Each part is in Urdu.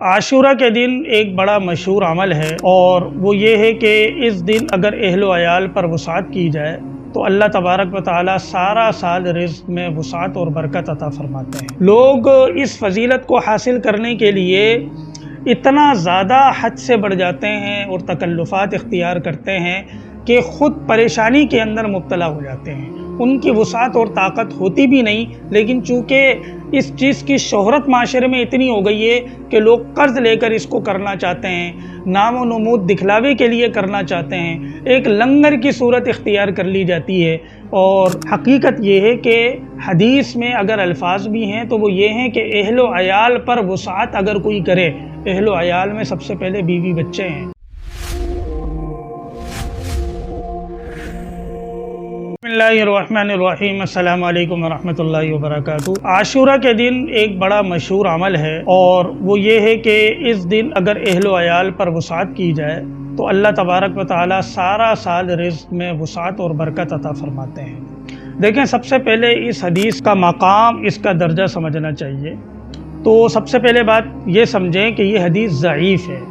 عاشورہ کے دن ایک بڑا مشہور عمل ہے اور وہ یہ ہے کہ اس دن اگر اہل و عیال پر وسعت کی جائے تو اللہ تبارک و تعالی سارا سال رزق میں وسعت اور برکت عطا فرماتے ہیں۔ لوگ اس فضیلت کو حاصل کرنے کے لیے اتنا زیادہ حد سے بڑھ جاتے ہیں اور تکلفات اختیار کرتے ہیں کہ خود پریشانی کے اندر مبتلا ہو جاتے ہیں۔ ان کی وسعت اور طاقت ہوتی بھی نہیں، لیکن چونکہ اس چیز کی شہرت معاشرے میں اتنی ہو گئی ہے کہ لوگ قرض لے کر اس کو کرنا چاہتے ہیں، نام و نمود دکھلاوے کے لیے کرنا چاہتے ہیں، ایک لنگر کی صورت اختیار کر لی جاتی ہے۔ اور حقیقت یہ ہے کہ حدیث میں اگر الفاظ بھی ہیں تو وہ یہ ہیں کہ اہل و عیال پر وسعت اگر کوئی کرے، اہل و عیال میں سب سے پہلے بیوی بچے ہیں۔ بسم اللہ الرحمن الرحیم، السلام علیکم ورحمۃ اللہ وبرکاتہ۔ عاشورہ کے دن ایک بڑا مشہور عمل ہے اور وہ یہ ہے کہ اس دن اگر اہل و عیال پر وسعت کی جائے تو اللہ تبارک و تعالی سارا سال رزق میں وسعت اور برکت عطا فرماتے ہیں۔ دیکھیں، سب سے پہلے اس حدیث کا مقام، اس کا درجہ سمجھنا چاہیے۔ تو سب سے پہلے بات یہ سمجھیں کہ یہ حدیث ضعیف ہے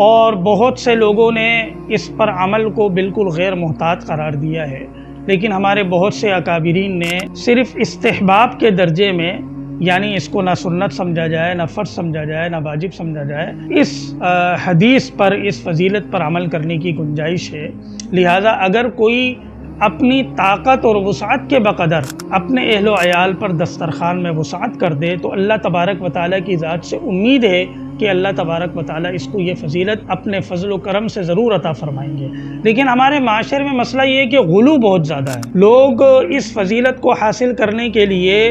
اور بہت سے لوگوں نے اس پر عمل کو بالکل غیر محتاط قرار دیا ہے، لیکن ہمارے بہت سے اکابرین نے صرف استحباب کے درجے میں، یعنی اس کو نہ سنت سمجھا جائے، نہ فرض سمجھا جائے، نہ واجب سمجھا جائے، اس حدیث پر، اس فضیلت پر عمل کرنے کی گنجائش ہے۔ لہٰذا اگر کوئی اپنی طاقت اور وسعت کے بقدر اپنے اہل و عیال پر دسترخوان میں وسعت کر دے تو اللہ تبارک و تعالیٰ کی ذات سے امید ہے کہ اللہ تبارک و تعالیٰ اس کو یہ فضیلت اپنے فضل و کرم سے ضرور عطا فرمائیں گے۔ لیکن ہمارے معاشرے میں مسئلہ یہ ہے کہ غلو بہت زیادہ ہے۔ لوگ اس فضیلت کو حاصل کرنے کے لیے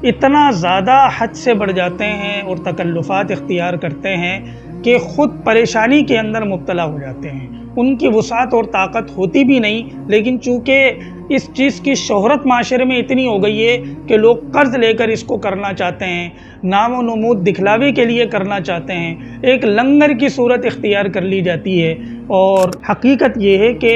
اتنا زیادہ حد سے بڑھ جاتے ہیں اور تکلفات اختیار کرتے ہیں کہ خود پریشانی کے اندر مبتلا ہو جاتے ہیں۔ ان کی وسعت اور طاقت ہوتی بھی نہیں، لیکن چونکہ اس چیز کی شہرت معاشرے میں اتنی ہو گئی ہے کہ لوگ قرض لے کر اس کو کرنا چاہتے ہیں، نام و نمود دکھلاوے کے لیے کرنا چاہتے ہیں، ایک لنگر کی صورت اختیار کر لی جاتی ہے۔ اور حقیقت یہ ہے کہ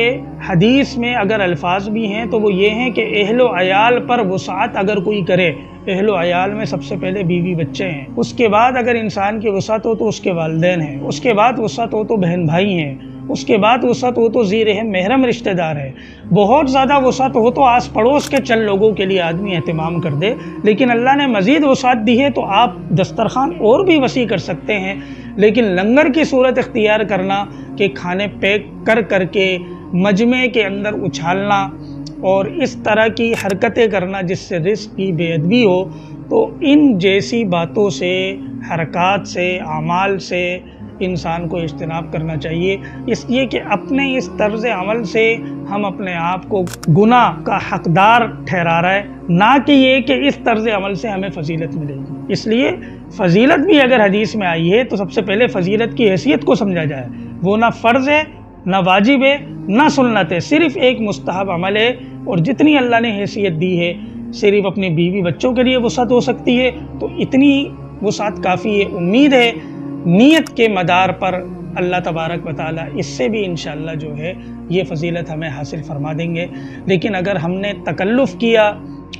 حدیث میں اگر الفاظ بھی ہیں تو وہ یہ ہیں کہ اہل و عیال پر وسعت اگر کوئی کرے، اہل و عیال میں سب سے پہلے بیوی بچے ہیں، اس کے بعد اگر انسان کی وسعت ہو تو اس کے والدین ہیں، اس کے بعد وسعت ہو تو بہن بھائی ہیں، اس کے بعد وسعت ہو تو ذی رحم محرم رشتہ دار ہے، بہت زیادہ وسعت ہو تو آس پڑوس کے چند لوگوں کے لیے آدمی اہتمام کر دے۔ لیکن اللہ نے مزید وسعت دی ہے تو آپ دسترخوان اور بھی وسیع کر سکتے ہیں، لیکن لنگر کی صورت اختیار کرنا کہ کھانے پیک کر کر کے مجمع کے اندر اچھالنا اور اس طرح کی حرکتیں کرنا جس سے رزق کی بے ادبی ہو، تو ان جیسی باتوں سے، حرکات سے، اعمال سے انسان کو اجتناب کرنا چاہیے، اس لیے کہ اپنے اس طرز عمل سے ہم اپنے آپ کو گناہ کا حقدار ٹھہرا رہا ہے، نہ کہ یہ کہ اس طرز عمل سے ہمیں فضیلت ملے گی۔ اس لیے فضیلت بھی اگر حدیث میں آئی ہے تو سب سے پہلے فضیلت کی حیثیت کو سمجھا جائے، وہ نہ فرض ہے، نہ واجب ہے، نہ سنت ہے، صرف ایک مستحب عمل ہے۔ اور جتنی اللہ نے حیثیت دی ہے، صرف اپنے بیوی بچوں کے لیے وسعت ہو سکتی ہے تو اتنی وسعت کافی ہے۔ امید ہے نیت کے مدار پر اللہ تبارک و تعالیٰ اس سے بھی انشاءاللہ جو ہے یہ فضیلت ہمیں حاصل فرما دیں گے۔ لیکن اگر ہم نے تکلف کیا،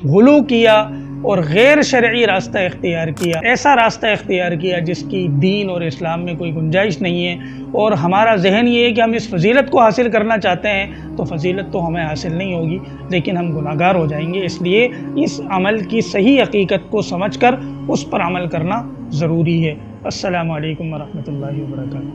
غلو کیا اور غیر شرعی راستہ اختیار کیا، ایسا راستہ اختیار کیا جس کی دین اور اسلام میں کوئی گنجائش نہیں ہے، اور ہمارا ذہن یہ ہے کہ ہم اس فضیلت کو حاصل کرنا چاہتے ہیں، تو فضیلت تو ہمیں حاصل نہیں ہوگی لیکن ہم گناہ گار ہو جائیں گے۔ اس لیے اس عمل کی صحیح حقیقت کو سمجھ کر اس پر عمل کرنا ضروری ہے۔ السلام علیکم ورحمۃ اللہ وبرکاتہ۔